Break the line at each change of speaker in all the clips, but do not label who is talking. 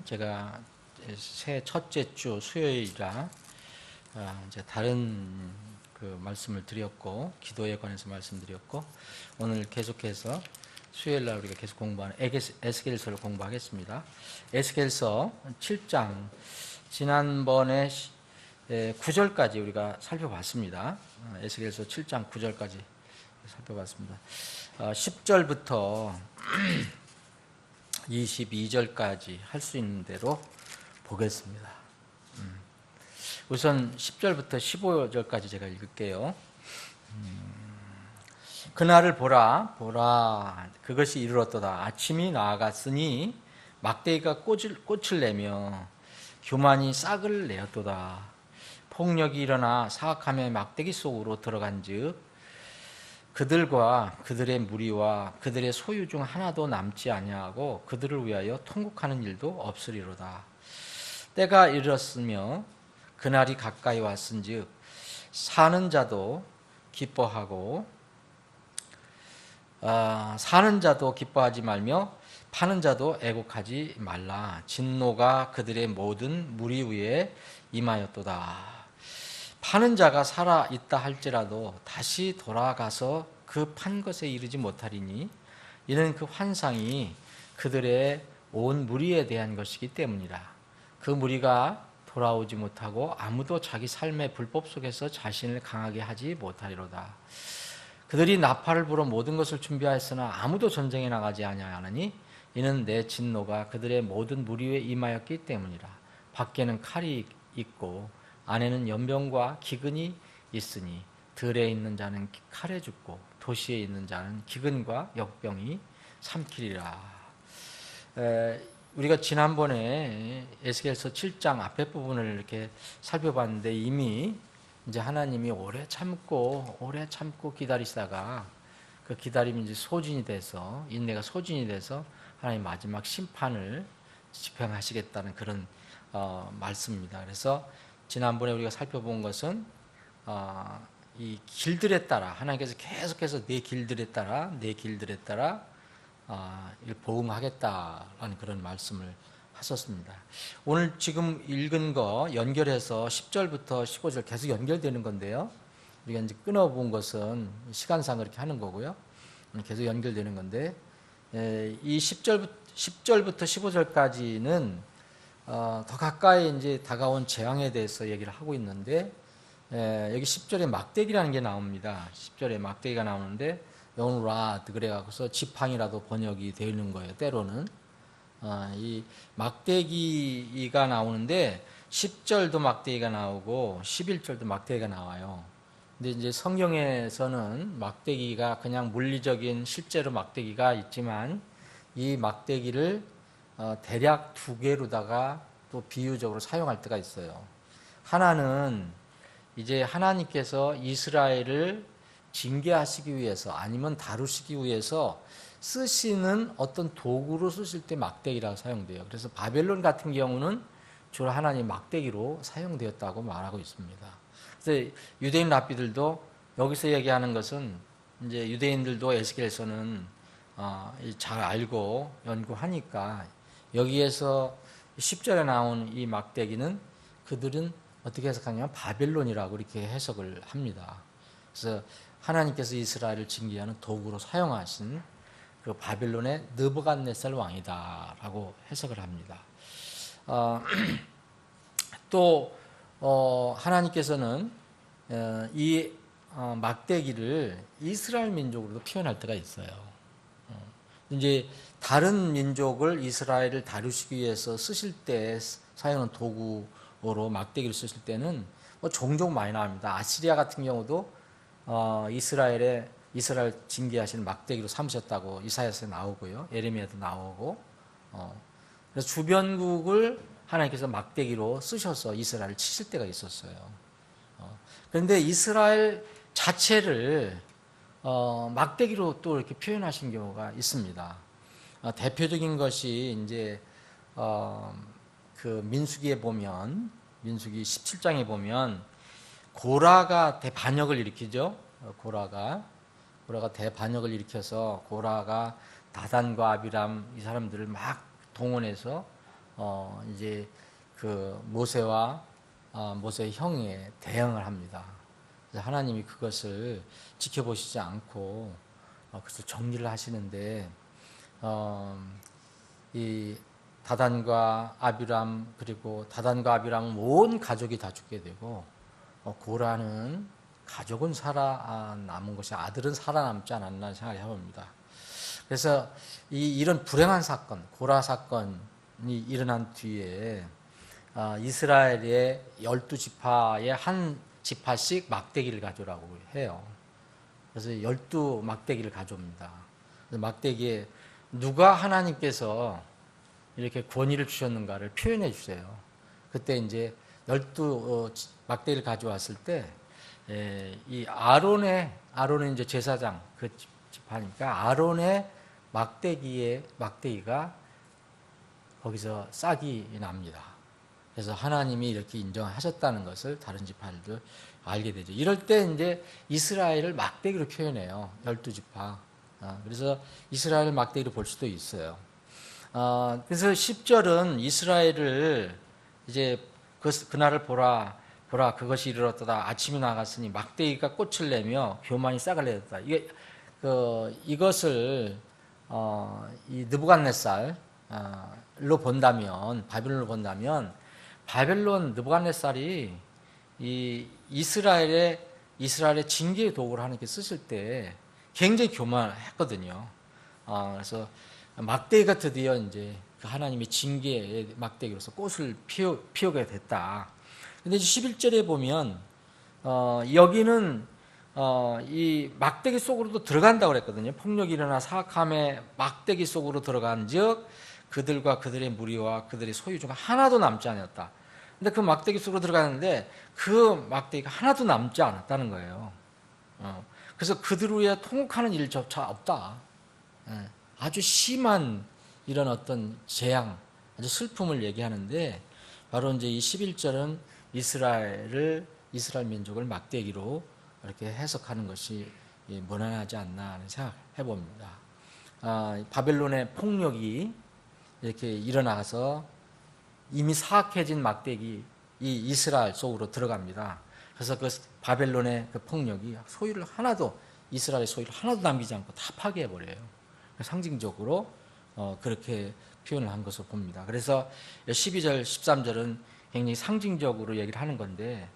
제가 새해 첫째 주 수요일이라 이제 다른 그 말씀을 드렸고 기도에 관해서 말씀드렸고 오늘 계속해서 수요일날 우리가 계속 공부하는 에스겔서를 공부하겠습니다. 에스겔서 7장 지난번에 9절까지 우리가 살펴봤습니다. 에스겔서 7장 9절까지 살펴봤습니다. 10절부터 22절까지 할 수 있는 대로 보겠습니다. 우선 10절부터 15절까지 제가 읽을게요. 그날을 보라 그것이 이르렀도다. 아침이 나아갔으니 막대기가 꽃을 내며 교만이 싹을 내었도다. 폭력이 일어나 사악함의 막대기 속으로 들어간즉 그들과 그들의 무리와 그들의 소유 중 하나도 남지 아니하고 그들을 위하여 통곡하는 일도 없으리로다. 때가 이르렀으며 그날이 가까이 왔은즉 사는 자도 기뻐하지 말며 파는 자도 애곡하지 말라. 진노가 그들의 모든 무리 위에 임하였도다. 파는 자가 살아 있다 할지라도 다시 돌아가서 그 판 것에 이르지 못하리니 이는 그 환상이 그들의 온 무리에 대한 것이기 때문이라. 그 무리가 돌아오지 못하고 아무도 자기 삶의 불법 속에서 자신을 강하게 하지 못하리로다. 그들이 나팔을 불어 모든 것을 준비하였으나 아무도 전쟁에 나가지 아니하나니 이는 내 진노가 그들의 모든 무리 위에 임하였기 때문이라. 밖에는 칼이 있고 안에는 연병과 기근이 있으니 들에 있는 자는 칼에 죽고 도시에 있는 자는 기근과 역병이 삼키리라. 우리가 지난번에 에스겔서 7장 앞에 부분을 이렇게 살펴봤는데 이미 이제 하나님이 오래 참고 기다리시다가 그 기다림이 이제 소진이 돼서 인내가 소진이 돼서 하나님 마지막 심판을 집행하시겠다는 그런 말씀입니다. 그래서 지난번에 우리가 살펴본 것은 이 길들에 따라 하나님께서 계속해서 내 길들에 따라 보응하겠다라는 그런 말씀을 하셨습니다. 오늘 지금 읽은 거 연결해서 10절부터 15절 계속 연결되는 건데요. 우리가 이제 끊어본 것은 시간상 그렇게 하는 거고요. 계속 연결되는 건데 이 10절부터 15절까지는 더 가까이 이제 다가온 재앙에 대해서 얘기를 하고 있는데 여기 10절에 막대기라는 게 나옵니다. 10절에 막대기가 나오는데 영어로 라드 그래갖고서 지팡이라도 번역이 되어 있는 거예요. 때로는 이 막대기가 나오는데 10절도 막대기가 나오고 11절도 막대기가 나와요. 근데 이제 성경에서는 막대기가 그냥 물리적인 실제로 막대기가 있지만 이 막대기를 대략 두 개로다가 또 비유적으로 사용할 때가 있어요. 하나는 이제 하나님께서 이스라엘을 징계하시기 위해서 아니면 다루시기 위해서 쓰시는 어떤 도구로 쓰실 때 막대기라고 사용돼요. 그래서 바벨론 같은 경우는 주로 하나님 막대기로 사용되었다고 말하고 있습니다. 그래서 유대인 랍비들도 여기서 얘기하는 것은 이제 유대인들도 에스겔서는 잘 알고 연구하니까 여기에서 10절에 나온 이 막대기는 그들은 어떻게 해석하냐면 바벨론이라고 이렇게 해석을 합니다. 그래서 하나님께서 이스라엘을 징계하는 도구로 사용하신 그 바벨론의 느부갓네살 왕이다라고 해석을 합니다. 또 하나님께서는 이 막대기를 이스라엘 민족으로도 표현할 때가 있어요. 이제 다른 민족을 이스라엘을 다루시기 위해서 쓰실 때 사용하는 도구로 막대기를 쓰실 때는 종종 많이 나옵니다. 아시리아 같은 경우도 이스라엘 징계하시는 막대기로 삼으셨다고 이사야서에 나오고요. 예레미야도 나오고 그래서 주변국을 하나님께서 막대기로 쓰셔서 이스라엘을 치실 때가 있었어요. 그런데 이스라엘 자체를 막대기로 또 이렇게 표현하신 경우가 있습니다. 대표적인 것이 이제 그 민수기에 보면 민수기 17장에 보면 고라가 대반역을 일으키죠. 고라가 대반역을 일으켜서 고라가 다단과 아비람 이 사람들을 막 동원해서 이제 그 모세와 모세의 형에 대응을 합니다. 그래서 하나님이 그것을 지켜보시지 않고 그것을 정리를 하시는데 이 다단과 아비람, 그리고 다단과 아비람은 온 가족이 다 죽게 되고 고라는 가족은 살아남은 것이 아들은 살아남지 않았나 생각을 해봅니다. 그래서 이런 불행한 사건, 고라 사건이 일어난 뒤에 이스라엘의 12지파의 한 지파씩 막대기를 가져오라고 해요. 그래서 12막대기를 가져옵니다. 막대기에 누가 하나님께서 이렇게 권위를 주셨는가를 표현해 주세요. 그때 이제 12막대기를 가져왔을 때, 이 아론의 이제 제사장, 그 지파니까 아론의 막대기가 거기서 싹이 납니다. 그래서 하나님이 이렇게 인정하셨다는 것을 다른 지파들도 알게 되죠. 이럴 때 이제 이스라엘을 막대기로 표현해요. 12지파. 그래서 이스라엘을 막대기로 볼 수도 있어요. 그래서 10절은 이스라엘을 이제 그날을 보라 그것이 이르렀다. 아침이 나갔으니 막대기가 꽃을 내며 교만이 싹을 내었다. 이것을 이 느부갓네살로 본다면, 바빌론으로 본다면, 바벨론 느부갓네살이 이 이스라엘의 징계의 도구를 하나님께 쓰실 때 굉장히 교만했거든요. 그래서 막대기가 드디어 이제 그 하나님의 징계의 막대기로서 꽃을 피우게 됐다. 근데 11절에 보면 여기는 이 막대기 속으로도 들어간다고 그랬거든요. 폭력이 일어나 사악함에 막대기 속으로 들어간즉 그들과 그들의 무리와 그들의 소유 중 하나도 남지 않았다. 근데 그 막대기 속으로 들어가는데 그 막대기가 하나도 남지 않았다는 거예요. 그래서 그들 위에 통곡하는 일조차 없다. 아주 심한 이런 어떤 재앙, 아주 슬픔을 얘기하는데 바로 이제 이 11절은 이스라엘 민족을 막대기로 이렇게 해석하는 것이 무난하지 않나 하는 생각해 봅니다. 바벨론의 폭력이 이렇게 일어나서 이미 사악해진 막대기 이 이스라엘 속으로 들어갑니다. 그래서 그 바벨론의 그 폭력이 이스라엘의 소유를 하나도 남기지 않고 다 파괴해 버려요. 상징적으로 그렇게 표현을 한 것으로 봅니다. 그래서 12절, 13절은 굉장히 상징적으로 얘기를 하는 건데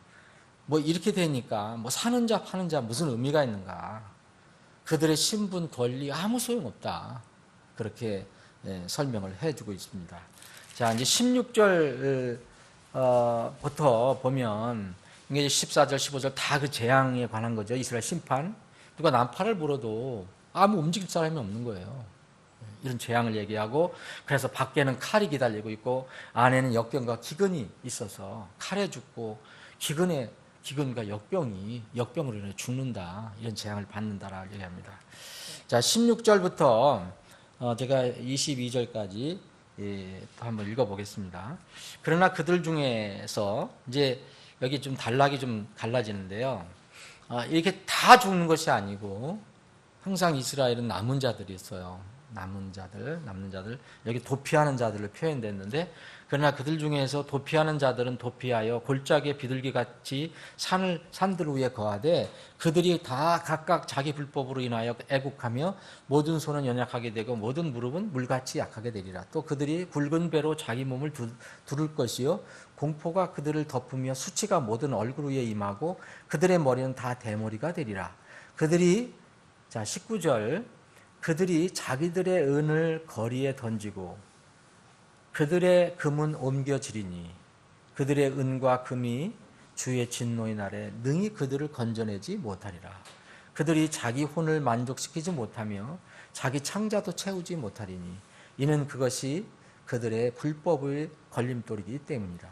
뭐 이렇게 되니까 뭐 사는 자 파는 자 무슨 의미가 있는가? 그들의 신분 권리 아무 소용없다. 그렇게 설명을 해주고 있습니다. 자, 이제 16절부터 보면 이게 14절, 15절 다 그 재앙에 관한 거죠. 이스라엘 심판. 누가 난파를 불어도 아무 움직일 사람이 없는 거예요. 이런 재앙을 얘기하고, 그래서 밖에는 칼이 기다리고 있고 안에는 역병과 기근이 있어서 칼에 죽고 기근과 역병으로 인해 죽는다. 이런 재앙을 받는다라고 얘기합니다. 자, 16절부터 제가 22절까지 또 한번 읽어보겠습니다. 그러나 그들 중에서 이제 여기 좀 단락이 좀 갈라지는데요. 이렇게 다 죽는 것이 아니고 항상 이스라엘은 남은 자들이 있어요. 남는 자들. 여기 도피하는 자들을 표현됐는데, 그러나 그들 중에서 도피하는 자들은 도피하여 골짜기에 비둘기같이 산들 위에 거하되 그들이 다 각각 자기 불법으로 인하여 애국하며 모든 손은 연약하게 되고 모든 무릎은 물같이 약하게 되리라. 또 그들이 굵은 배로 자기 몸을 두를 것이요 공포가 그들을 덮으며 수치가 모든 얼굴 위에 임하고 그들의 머리는 다 대머리가 되리라. 자, 19절, 그들이 자기들의 은을 거리에 던지고 그들의 금은 옮겨지리니 그들의 은과 금이 주의 진노의 날에 능히 그들을 건져내지 못하리라. 그들이 자기 혼을 만족시키지 못하며 자기 창자도 채우지 못하리니 이는 그것이 그들의 불법의 걸림돌이기 때문이라.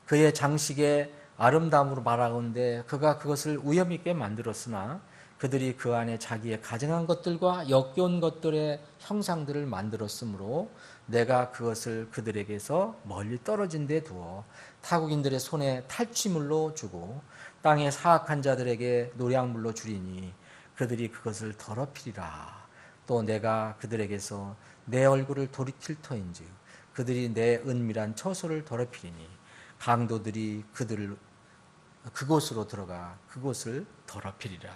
그의 장식의 아름다움으로 말하건대 그가 그것을 우여있게 만들었으나 그들이 그 안에 자기의 가증한 것들과 역겨운 것들의 형상들을 만들었으므로 내가 그것을 그들에게서 멀리 떨어진 데 두어 타국인들의 손에 탈취물로 주고 땅의 사악한 자들에게 노량물로 주리니 그들이 그것을 더럽히리라. 또 내가 그들에게서 내 얼굴을 돌이킬 터인즉 그들이 내 은밀한 처소를 더럽히리니 강도들이 그곳으로 들어가 그곳을 더럽히리라.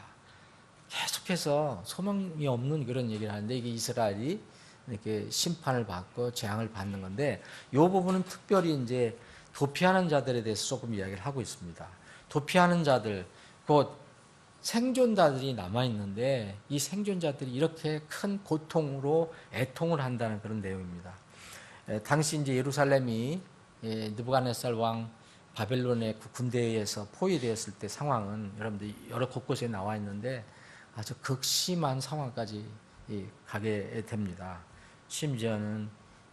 계속해서 소망이 없는 그런 얘기를 하는데 이게 이스라엘이 이렇게 심판을 받고 재앙을 받는 건데 이 부분은 특별히 이제 도피하는 자들에 대해서 조금 이야기를 하고 있습니다. 도피하는 자들, 곧 생존자들이 남아있는데 이 생존자들이 이렇게 큰 고통으로 애통을 한다는 그런 내용입니다. 당시 이제 예루살렘이 느부갓네살 왕 바벨론의 군대에 의해서 포위되었을 때 상황은 여러분들 여러 곳곳에 나와 있는데 아주 극심한 상황까지 가게 됩니다. 심지어는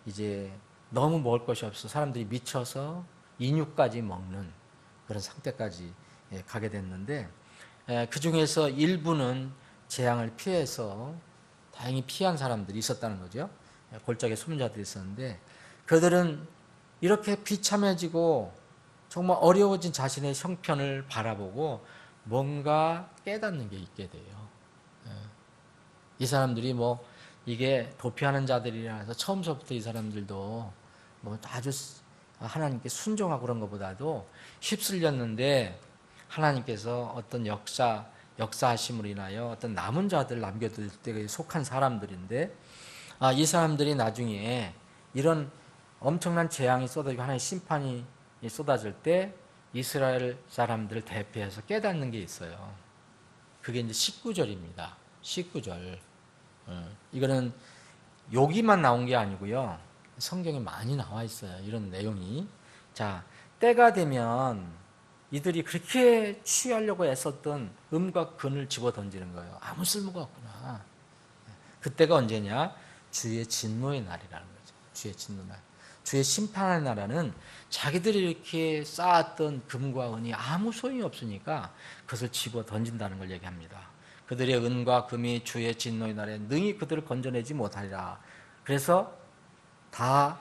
이제 너무 먹을 것이 없어 사람들이 미쳐서 인육까지 먹는 그런 상태까지 가게 됐는데 그 중에서 일부는 재앙을 피해서 다행히 피한 사람들이 있었다는 거죠. 골짜기에 숨은 자들이 있었는데 그들은 이렇게 비참해지고 정말 어려워진 자신의 형편을 바라보고 뭔가 깨닫는 게 있게 돼요. 이 사람들이 뭐 이게 도피하는 자들이라 해서 처음서부터 이 사람들도 뭐 아주 하나님께 순종하고 그런 것보다도 휩쓸렸는데 하나님께서 어떤 역사하심으로 인하여 어떤 남은 자들 남겨둘 때 속한 사람들인데 이 사람들이 나중에 이런 엄청난 재앙이 쏟아지고 하나님의 심판이 쏟아질 때 이스라엘 사람들을 대표해서 깨닫는 게 있어요. 그게 이제 19절입니다. 19절. 이거는 여기만 나온 게 아니고요. 성경에 많이 나와 있어요. 이런 내용이. 자, 때가 되면 이들이 그렇게 취하려고 애썼던 음과 금을 집어 던지는 거예요. 아무 쓸모가 없구나. 그때가 언제냐? 주의 진노의 날이라는 거죠. 주의 진노 날. 주의 심판의 날에는 자기들이 이렇게 쌓았던 금과 은이 아무 소용이 없으니까 그것을 집어 던진다는 걸 얘기합니다. 그들의 은과 금이 주의 진노의 날에 능히 그들을 건져내지 못하리라. 그래서 다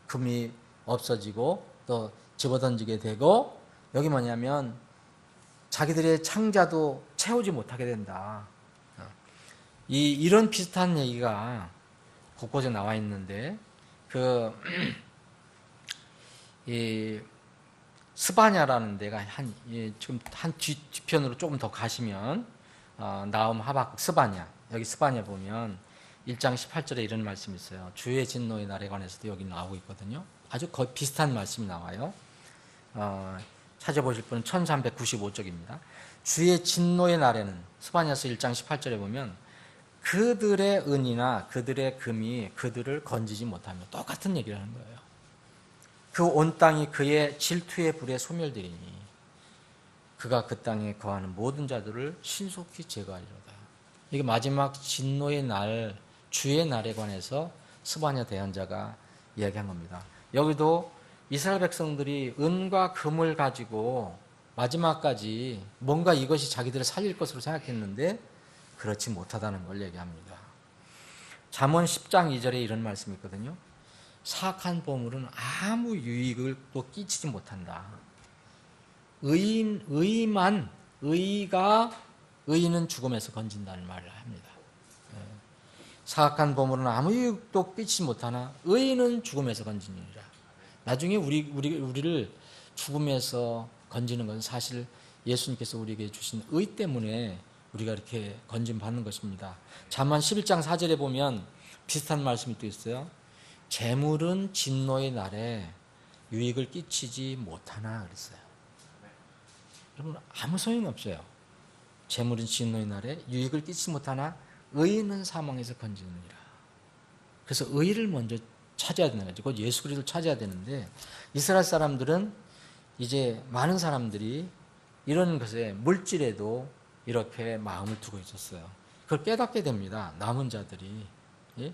금이 없어지고 또 집어던지게 되고 여기 뭐냐면 자기들의 창자도 채우지 못하게 된다. 이런 비슷한 얘기가 곳곳에 나와 있는데 이 스바냐라는 데가 지금 한 뒤편으로 조금 더 가시면 나움 하박국 스바냐 여기 스바냐 보면 1장 18절에 이런 말씀이 있어요. 주의 진노의 날에 관해서도 여기 나오고 있거든요. 아주 거의 비슷한 말씀이 나와요. 찾아보실 분은 1395쪽입니다. 주의 진노의 날에는 스바냐서 1장 18절에 보면 그들의 은이나 그들의 금이 그들을 건지지 못하며 똑같은 얘기를 하는 거예요. 그 온 땅이 그의 질투의 불에 소멸되리니 그가 그 땅에 거하는 모든 자들을 신속히 제거하리로다. 이게 마지막 진노의 날, 주의 날에 관해서 스바냐 대언자가 이야기한 겁니다. 여기도 이스라엘 백성들이 은과 금을 가지고 마지막까지 뭔가 이것이 자기들을 살릴 것으로 생각했는데 그렇지 못하다는 걸 얘기합니다. 잠언 10장 2절에 이런 말씀이 있거든요. 사악한 보물은 아무 유익을 또 끼치지 못한다. 의인은 죽음에서 건진다는 말을 합니다. 사악한 보물은 아무 유익도 끼치지 못하나 의인은 죽음에서 건지니라. 나중에 우리를 죽음에서 건지는 것은 사실 예수님께서 우리에게 주신 의 때문에 우리가 이렇게 건짐받는 것입니다. 잠언 11장 4절에 보면 비슷한 말씀이 또 있어요. 재물은 진노의 날에 유익을 끼치지 못하나 그랬어요. 여러분 아무 소용이 없어요. 재물은 진노의 날에 유익을 끼치지 못하나 의인은 사망에서 건지느니라. 그래서 의를 먼저 찾아야 되는 거죠. 곧 예수 그리스도를 찾아야 되는데 이스라엘 사람들은 이제 많은 사람들이 이런 것에 물질에도 이렇게 마음을 두고 있었어요. 그걸 깨닫게 됩니다. 남은 자들이. 예?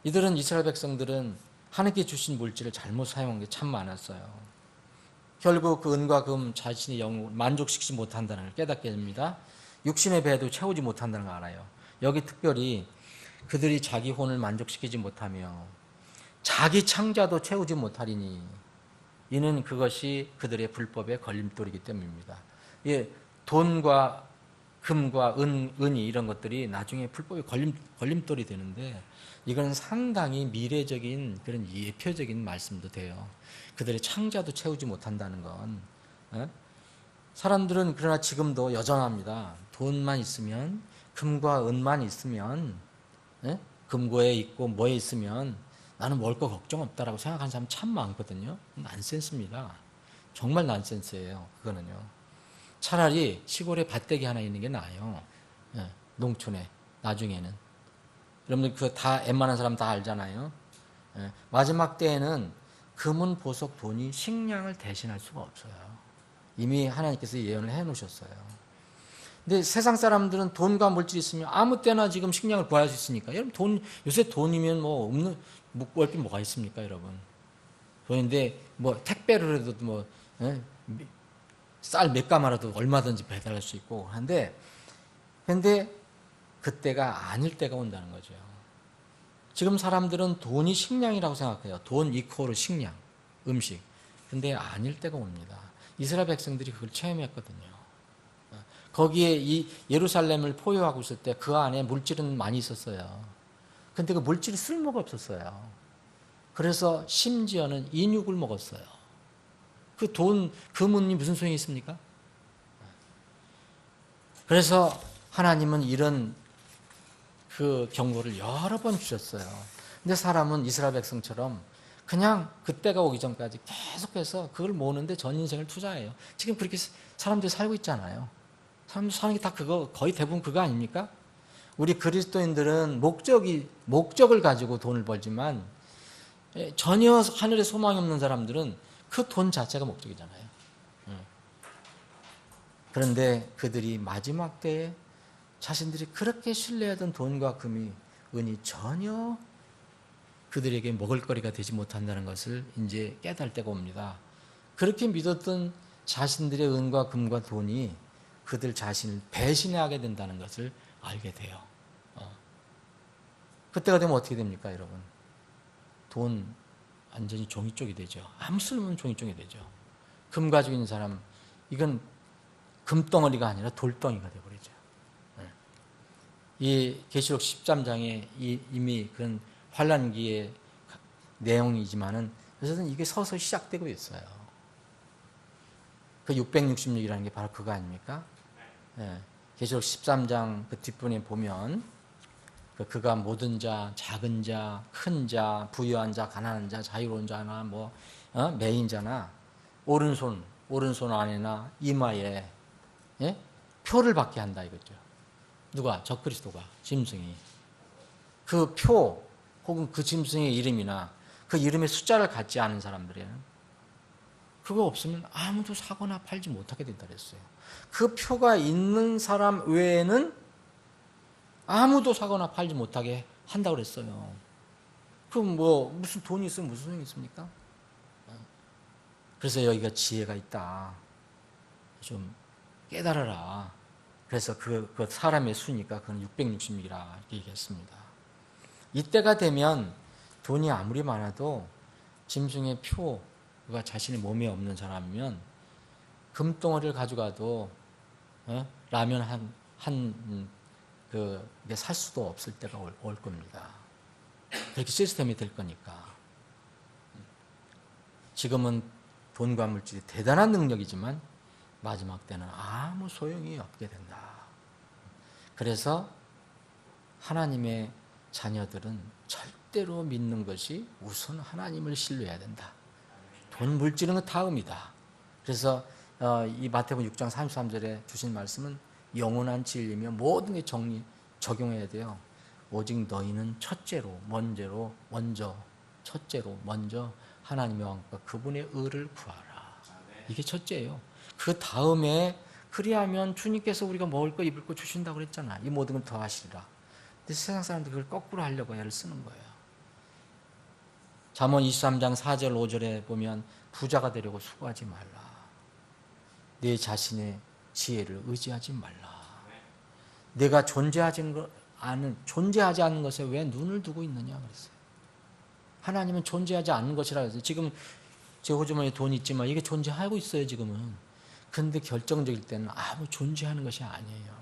이들은 이스라엘 백성들은 하나님께 주신 물질을 잘못 사용한 게 참 많았어요. 결국 그 은과 금 자신의 영을 만족시키지 못한다는 걸 깨닫게 됩니다. 육신의 배도 채우지 못한다는 걸 알아요. 여기 특별히 그들이 자기 혼을 만족시키지 못하며 자기 창자도 채우지 못하리니 이는 그것이 그들의 불법의 걸림돌이기 때문입니다. 예, 돈과 금과 은이 이런 것들이 나중에 불법의 걸림돌이 되는데 이건 상당히 미래적인 그런 예표적인 말씀도 돼요. 그들의 창자도 채우지 못한다는 건. 사람들은 그러나 지금도 여전합니다. 돈만 있으면, 금과 은만 있으면, 금고에 있고 뭐에 있으면 나는 먹을 거 걱정 없다라고 생각하는 사람 참 많거든요. 난센스입니다. 정말 난센스예요. 그거는요. 차라리 시골에 밭대기 하나 있는 게 나아요. 농촌에 나중에는. 여러분들 그거 다 웬만한 사람 다 알잖아요. 마지막 때에는 금은 보석 돈이 식량을 대신할 수가 없어요. 이미 하나님께서 예언을 해 놓으셨어요. 근데 세상 사람들은 돈과 물질이 있으면 아무 때나 지금 식량을 구할 수 있으니까. 여러분 요새 돈이면 뭐 없는 묵을 게 뭐가 있습니까, 여러분? 돈인데 뭐 택배를 해도 뭐 쌀 몇 가마라도 얼마든지 배달할 수 있고 한데, 근데 그때가 아닐 때가 온다는 거죠. 지금 사람들은 돈이 식량이라고 생각해요. 돈 이코르 식량, 음식. 근데 아닐 때가 옵니다. 이스라엘 백성들이 그걸 체험했거든요. 거기에 이 예루살렘을 포효하고 있을 때 그 안에 물질은 많이 있었어요. 근데 그 물질이 쓸모가 없었어요. 그래서 심지어는 인육을 먹었어요. 그 돈, 금은이 무슨 소용이 있습니까? 그래서 하나님은 이런 그 경고를 여러 번 주셨어요. 근데 사람은 이스라엘 백성처럼 그냥 그때가 오기 전까지 계속해서 그걸 모으는데 전 인생을 투자해요. 지금 그렇게 사람들이 살고 있잖아요. 사람들 사는 게 다 그거, 거의 대부분 그거 아닙니까? 우리 그리스도인들은 목적을 가지고 돈을 벌지만 전혀 하늘에 소망이 없는 사람들은 그 돈 자체가 목적이잖아요. 그런데 그들이 마지막 때에 자신들이 그렇게 신뢰하던 돈과 금이, 은이 전혀 그들에게 먹을거리가 되지 못한다는 것을 이제 깨달을 때가 옵니다. 그렇게 믿었던 자신들의 은과 금과 돈이 그들 자신을 배신하게 된다는 것을 알게 돼요. 그때가 되면 어떻게 됩니까, 여러분? 돈 완전히 종이 쪽이 되죠. 아무 쓸모없는 종이 쪽이 되죠. 금 가지고 있는 사람, 이건 금덩어리가 아니라 돌덩이가 되어버리죠. 이 계시록 13장에 이미 그런 환란기의 내용이지만은 그래서는 이게 서서히 시작되고 있어요. 그 666이라는 게 바로 그거 아닙니까? 계시록 13장 그 뒷부분에 보면 그가 모든 자, 작은 자, 큰 자, 부유한 자, 가난한 자, 자유로운 자나 뭐 매인 자나 오른손 안에나 이마에 표를 받게 한다 이거죠. 누가? 적그리스도가, 짐승이. 그 표 혹은 그 짐승의 이름이나 그 이름의 숫자를 갖지 않은 사람들에는 그거 없으면 아무도 사거나 팔지 못하게 된다 그랬어요. 그 표가 있는 사람 외에는 아무도 사거나 팔지 못하게 한다고 그랬어요. 그럼 뭐 무슨 돈이 있으면 무슨 소용이 있습니까? 그래서 여기가 지혜가 있다. 좀 깨달아라. 그래서 그 사람의 수니까 그건 666이라 이렇게 얘기했습니다. 이때가 되면 돈이 아무리 많아도 짐승의 표가 자신의 몸에 없는 사람이면 금덩어리를 가져가도 라면 살 수도 없을 때가 올 겁니다. 그렇게 시스템이 될 거니까. 지금은 돈과 물질이 대단한 능력이지만 마지막 때는 아무 소용이 없게 된다. 그래서 하나님의 자녀들은 절대로 믿는 것이 우선 하나님을 신뢰해야 된다. 돈, 물질은 그 다음이다. 그래서 이 마태복음 6장 33절에 주신 말씀은 영원한 진리며 모든 게 적용해야 돼요. 오직 너희는 첫째로 먼저 하나님의 왕과 그분의 의를 구하라. 이게 첫째예요. 그 다음에 그리하면 주님께서 우리가 먹을 거 입을 거 주신다고 그랬잖아. 이 모든 걸 더하시리라. 근데 세상 사람들이 그걸 거꾸로 하려고 애를 쓰는 거예요. 잠언 23장 4절 5절에 보면 부자가 되려고 수고하지 말라. 내 자신의 지혜를 의지하지 말라. 내가 존재하지 않는 것에 왜 눈을 두고 있느냐 그랬어요. 하나님은 존재하지 않는 것이라 그랬어요. 지금 제 호주머니에 돈이 있지만 이게 존재하고 있어요, 지금은. 근데 결정적일 때는 아무 존재하는 것이 아니에요.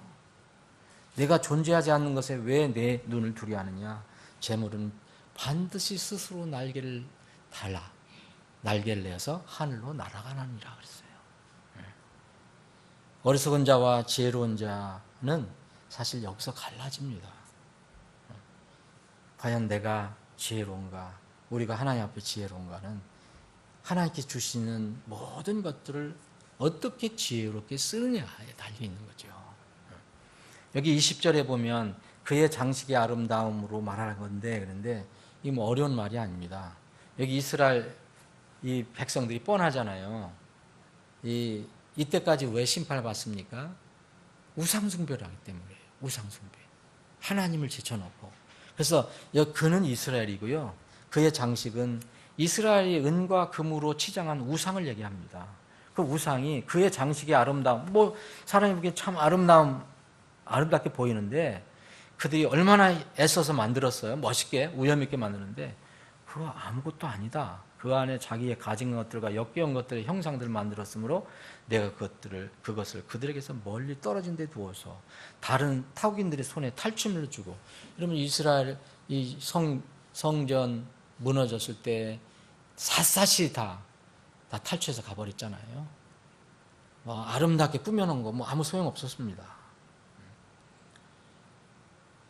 내가 존재하지 않는 것에 왜 내 눈을 두려워하느냐? 재물은 반드시 스스로 날개를 달아 날개를 내서 하늘로 날아가느니라 그랬어요. 어리석은 자와 지혜로운 자는 사실 여기서 갈라집니다. 과연 내가 지혜로운가? 우리가 하나님 앞에 지혜로운가는 하나님께 주시는 모든 것들을 어떻게 지혜롭게 쓰느냐에 달려있는 거죠. 여기 20절에 보면 그의 장식의 아름다움으로 말하는 건데, 그런데 이 뭐 어려운 말이 아닙니다. 여기 이스라엘 이 백성들이 뻔하잖아요. 이때까지 왜 심판을 받습니까? 우상숭배를 하기 때문이에요. 우상숭배. 하나님을 제쳐놓고. 그래서 그는 이스라엘이고요. 그의 장식은 이스라엘이 은과 금으로 치장한 우상을 얘기합니다. 그 우상이 그의 장식의 아름다움, 뭐 사람이 보기엔 참 아름답게 보이는데 그들이 얼마나 애써서 만들었어요. 멋있게, 위엄있게 만드는데 그거 아무것도 아니다. 그 안에 자기의 가진 것들과 역겨운 것들의 형상들을 만들었으므로 내가 그것을 그들에게서 멀리 떨어진 데 두어서 다른 타국인들의 손에 탈취물을 주고, 이러면 이스라엘 이 성전 무너졌을 때 샅샅이 다 탈취해서 가버렸잖아요. 아름답게 꾸며놓은 거 뭐 아무 소용 없었습니다.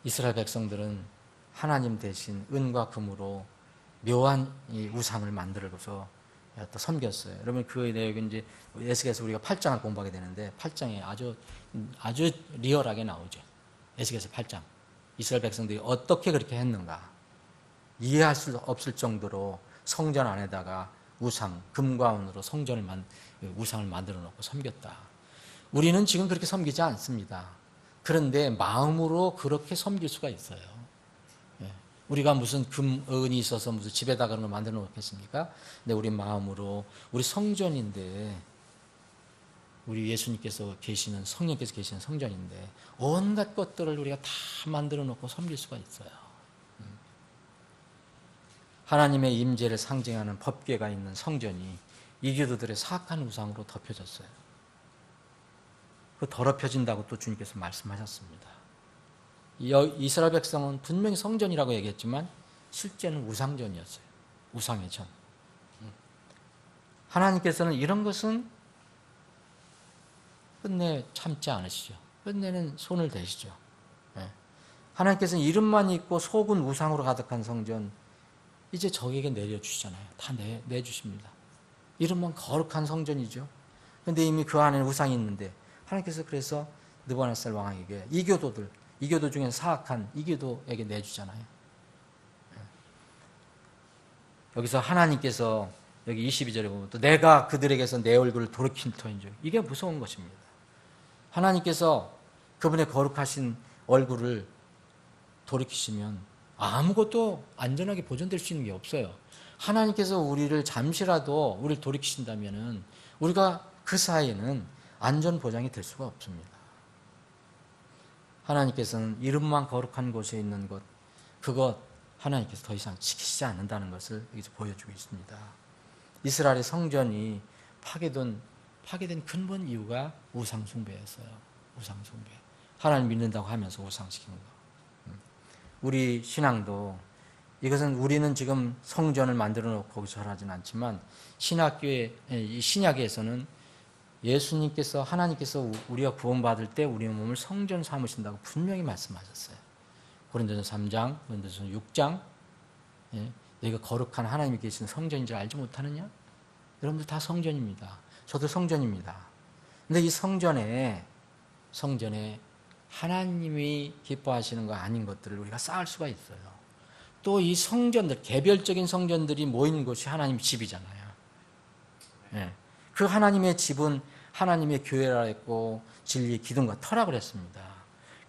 이스라엘 백성들은 하나님 대신 은과 금으로 묘한 이 우상을 만들어서 또 섬겼어요. 여러분 그 내용이 이제 에스겔에서 우리가 8장을 공부하게 되는데 8장에 아주 리얼하게 나오죠. 에스겔에서 8장. 이스라엘 백성들이 어떻게 그렇게 했는가 이해할 수 없을 정도로 성전 안에다가 금과 은으로 우상을 만들어 놓고 섬겼다. 우리는 지금 그렇게 섬기지 않습니다. 그런데 마음으로 그렇게 섬길 수가 있어요. 우리가 무슨 은이 있어서 무슨 집에다가 그런 걸 만들어 놓겠습니까? 근데 우리 마음으로, 우리 성전인데, 우리 예수님께서 계시는, 성령께서 계시는 성전인데 온갖 것들을 우리가 다 만들어 놓고 섬길 수가 있어요. 하나님의 임재를 상징하는 법궤가 있는 성전이 이교도들의 사악한 우상으로 덮여졌어요. 그 더럽혀진다고 또 주님께서 말씀하셨습니다. 이스라엘 백성은 분명히 성전이라고 얘기했지만 실제는 우상전이었어요. 우상의 전. 하나님께서는 이런 것은 끝내 참지 않으시죠. 끝내는 손을 대시죠. 하나님께서는 이름만 있고 속은 우상으로 가득한 성전 이제 저에게 내려주시잖아요. 다 내주십니다. 이름만 거룩한 성전이죠. 그런데 이미 그 안에는 우상이 있는데 하나님께서 그래서 느부갓네살 왕에게 이교도 중에 사악한 이교도에게 내주잖아요. 여기서 하나님께서 여기 22절에 보면 또 내가 그들에게서 내 얼굴을 돌이킨 터인즉, 이게 무서운 것입니다. 하나님께서 그분의 거룩하신 얼굴을 돌이키시면 아무것도 안전하게 보존될 수 있는 게 없어요. 하나님께서 우리를 잠시라도 우리를 돌이키신다면은 우리가 그 사이에는 안전 보장이 될 수가 없습니다. 하나님께서는 이름만 거룩한 곳에 있는 것, 그것 하나님께서 더 이상 지키시지 않는다는 것을 여기서 보여주고 있습니다. 이스라엘의 성전이 파괴된 근본 이유가 우상숭배였어요. 우상숭배. 하나님 믿는다고 하면서 우상시키는 거. 우리 신앙도 이것은 우리는 지금 성전을 만들어 놓고 거기서 하진 않지만 신약에서는 예수님께서 하나님께서 우리가 구원받을 때 우리의 몸을 성전 삼으신다고 분명히 말씀하셨어요. 고린도전서 3장, 고린도전서 6장. 너희가 거룩한 하나님이 계시는 성전인 줄 알지 못하느냐? 여러분들 다 성전입니다. 저도 성전입니다. 근데 이 성전에 하나님이 기뻐하시는 거 아닌 것들을 우리가 쌓을 수가 있어요. 또 이 성전들, 개별적인 성전들이 모이는 곳이 하나님 집이잖아요. 그 하나님의 집은 하나님의 교회라 했고 진리의 기둥과 터라 그랬습니다.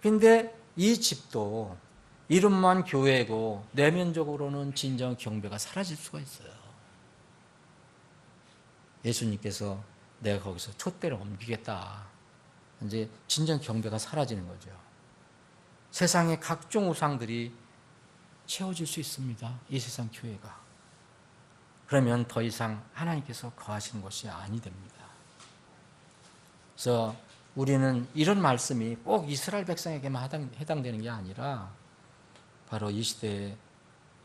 그런데 이 집도 이름만 교회고 내면적으로는 진정 경배가 사라질 수가 있어요. 예수님께서 내가 거기서 촛대를 옮기겠다. 이제 진정 경배가 사라지는 거죠. 세상의 각종 우상들이 채워질 수 있습니다. 이 세상 교회가. 그러면 더 이상 하나님께서 거하시는 것이 아니 됩니다. 그래서 우리는 이런 말씀이 꼭 이스라엘 백성에게만 해당되는 게 아니라 바로 이 시대에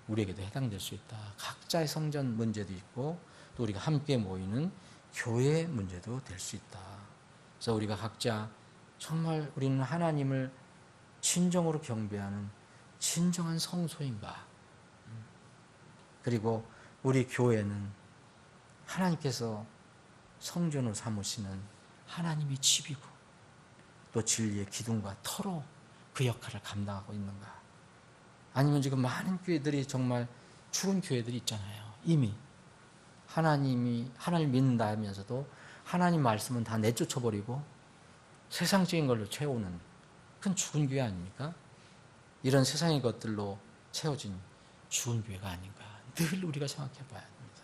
우리에게도 해당될 수 있다. 각자의 성전 문제도 있고 또 우리가 함께 모이는 교회 문제도 될 수 있다. 그래서 우리가 각자 정말 우리는 하나님을 진정으로 경배하는 진정한 성소인가? 그리고 우리 교회는 하나님께서 성전으로 삼으시는 하나님의 집이고 또 진리의 기둥과 터로 그 역할을 감당하고 있는가? 아니면 지금 많은 교회들이 정말 죽은 교회들이 있잖아요. 이미 하나님을 믿는다 하면서도 하나님 말씀은 다 내쫓아버리고 세상적인 걸로 채우는 그건 죽은 교회 아닙니까? 이런 세상의 것들로 채워진 죽은 교회가 아닌가 늘 우리가 생각해 봐야 합니다.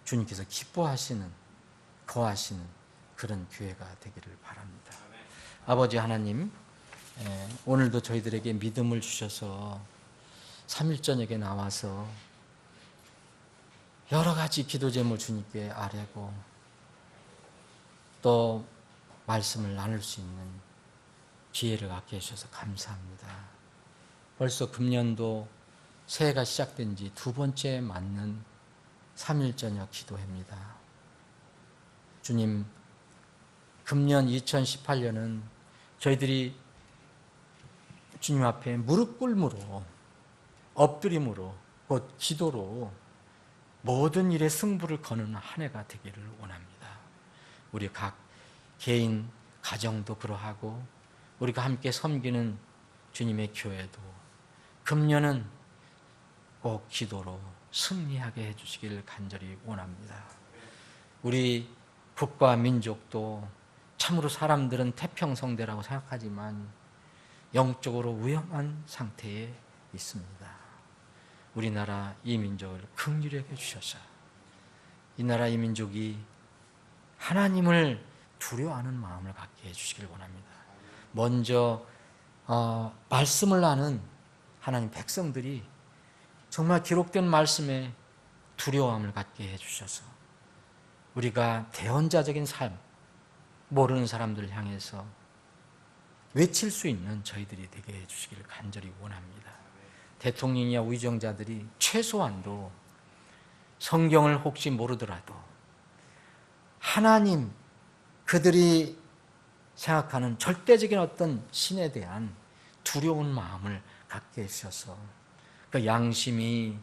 주님께서 기뻐하시는 거하시는 그런 교회가 되기를 바랍니다. 아버지 하나님, 오늘도 저희들에게 믿음을 주셔서 3일 저녁에 나와서 여러 가지 기도 제목을 주님께 아뢰고 또 말씀을 나눌 수 있는 기회를 갖게 해주셔서 감사합니다. 벌써 금년도 새해가 시작된 지 2번째 맞는 3일 저녁 기도회입니다. 주님, 금년 2018년은 저희들이 주님 앞에 무릎 꿇음으로 엎드림으로 곧 기도로 모든 일에 승부를 거는 한 해가 되기를 원합니다. 우리 각 개인 가정도 그러하고 우리가 함께 섬기는 주님의 교회도 금년은 꼭 기도로 승리하게 해주시길 간절히 원합니다. 우리 국가 민족도 참으로 사람들은 태평성대라고 생각하지만 영적으로 위험한 상태에 있습니다. 우리나라 이 민족을 긍휼히 여겨 주셔서 이 나라 이 민족이 하나님을 두려워하는 마음을 갖게 해주시길 원합니다. 먼저 말씀을 아는 하나님 백성들이 정말 기록된 말씀에 두려움을 갖게 해주셔서 우리가 대언자적인 삶, 모르는 사람들을 향해서 외칠 수 있는 저희들이 되게 해주시기를 간절히 원합니다. 대통령이야 위정자들이 최소한도 성경을 혹시 모르더라도 하나님, 그들이 생각하는 절대적인 어떤 신에 대한 두려운 마음을 갖게 해주셔서 그 양심이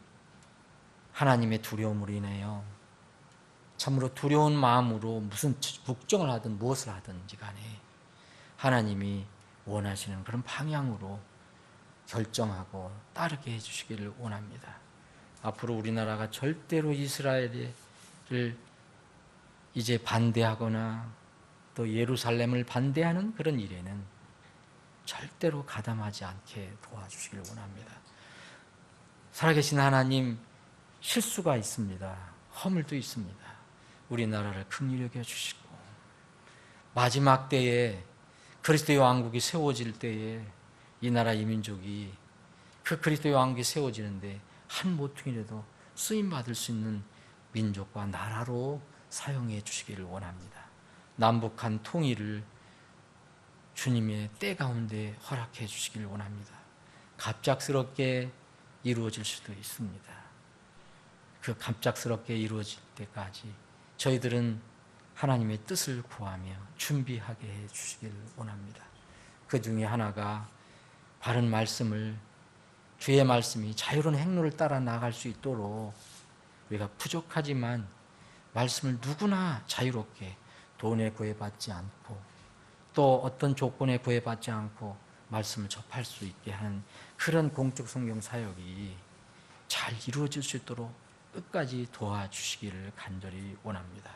하나님의 두려움으로 인하여 참으로 두려운 마음으로 무슨 국정을 하든 무엇을 하든지 간에 하나님이 원하시는 그런 방향으로 결정하고 따르게 해주시기를 원합니다. 앞으로 우리나라가 절대로 이스라엘을 이제 반대하거나 또 예루살렘을 반대하는 그런 일에는 절대로 가담하지 않게 도와주시길 원합니다. 살아계신 하나님, 실수가 있습니다. 허물도 있습니다. 우리나라를 긍휼히 여겨 주시고 마지막 때에 그리스도의 왕국이 세워질 때에 이 나라 이 민족이 그 그리스도의 왕국이 세워지는데 한 모퉁이라도 쓰임받을 수 있는 민족과 나라로 사용해 주시기를 원합니다. 남북한 통일을 주님의 때 가운데 허락해 주시기를 원합니다. 갑작스럽게 이루어질 수도 있습니다. 그 갑작스럽게 이루어질 때까지 저희들은 하나님의 뜻을 구하며 준비하게 해 주시기를 원합니다. 그 중에 하나가 바른 말씀을, 주의 말씀이 자유로운 행로를 따라 나갈 수 있도록 우리가 부족하지만 말씀을 누구나 자유롭게 돈에 구애받지 않고 또 어떤 조건에 구애받지 않고 말씀을 접할 수 있게 하는 그런 공적 성경 사역이 잘 이루어질 수 있도록 끝까지 도와주시기를 간절히 원합니다.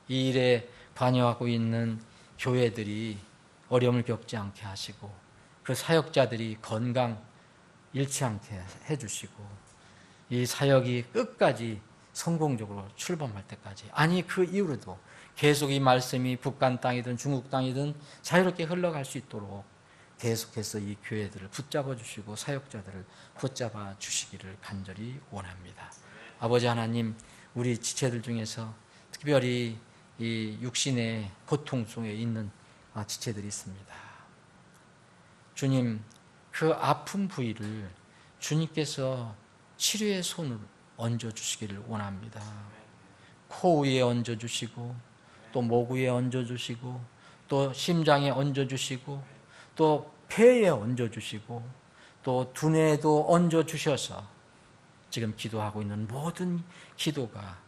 이 일에 관여하고 있는 교회들이 어려움을 겪지 않게 하시고 그 사역자들이 건강 잃지 않게 해주시고 이 사역이 끝까지 성공적으로 출범할 때까지, 아니 그 이후로도 계속 이 말씀이 북한 땅이든 중국 땅이든 자유롭게 흘러갈 수 있도록 계속해서 이 교회들을 붙잡아 주시고 사역자들을 붙잡아 주시기를 간절히 원합니다. 아버지 하나님, 우리 지체들 중에서 특별히 이 육신의 고통 속에 있는 지체들이 있습니다. 주님, 그 아픈 부위를 주님께서 치료의 손을 얹어주시기를 원합니다. 코 위에 얹어주시고, 또 목 위에 얹어주시고, 또 심장에 얹어주시고, 또 폐에 얹어주시고, 또 두뇌에도 얹어주셔서 지금 기도하고 있는 모든 기도가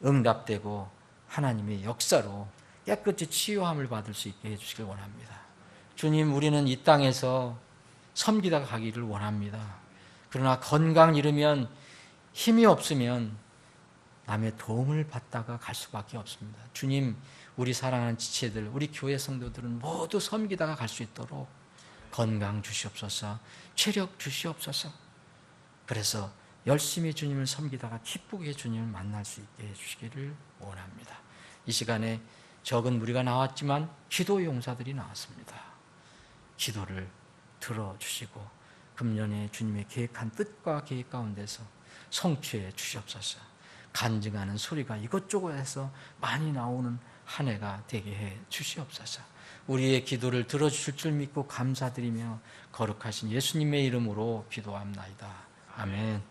응답되고 하나님의 역사로 깨끗이 치유함을 받을 수 있게 해주시길 원합니다. 주님, 우리는 이 땅에서 섬기다가 가기를 원합니다. 그러나 건강 잃으면, 힘이 없으면 남의 도움을 받다가 갈 수밖에 없습니다. 주님, 우리 사랑하는 지체들, 우리 교회 성도들은 모두 섬기다가 갈 수 있도록 건강 주시옵소서, 체력 주시옵소서. 그래서 열심히 주님을 섬기다가 기쁘게 주님을 만날 수 있게 해주시기를 원합니다. 이 시간에 적은 무리가 나왔지만 기도 용사들이 나왔습니다. 기도를 들어주시고 금년에 주님의 계획한 뜻과 계획 가운데서 성취해 주시옵소서. 간증하는 소리가 이것저것에서 많이 나오는 한 해가 되게 해 주시옵소서. 우리의 기도를 들어주실 줄 믿고 감사드리며 거룩하신 예수님의 이름으로 기도합나이다. 아멘.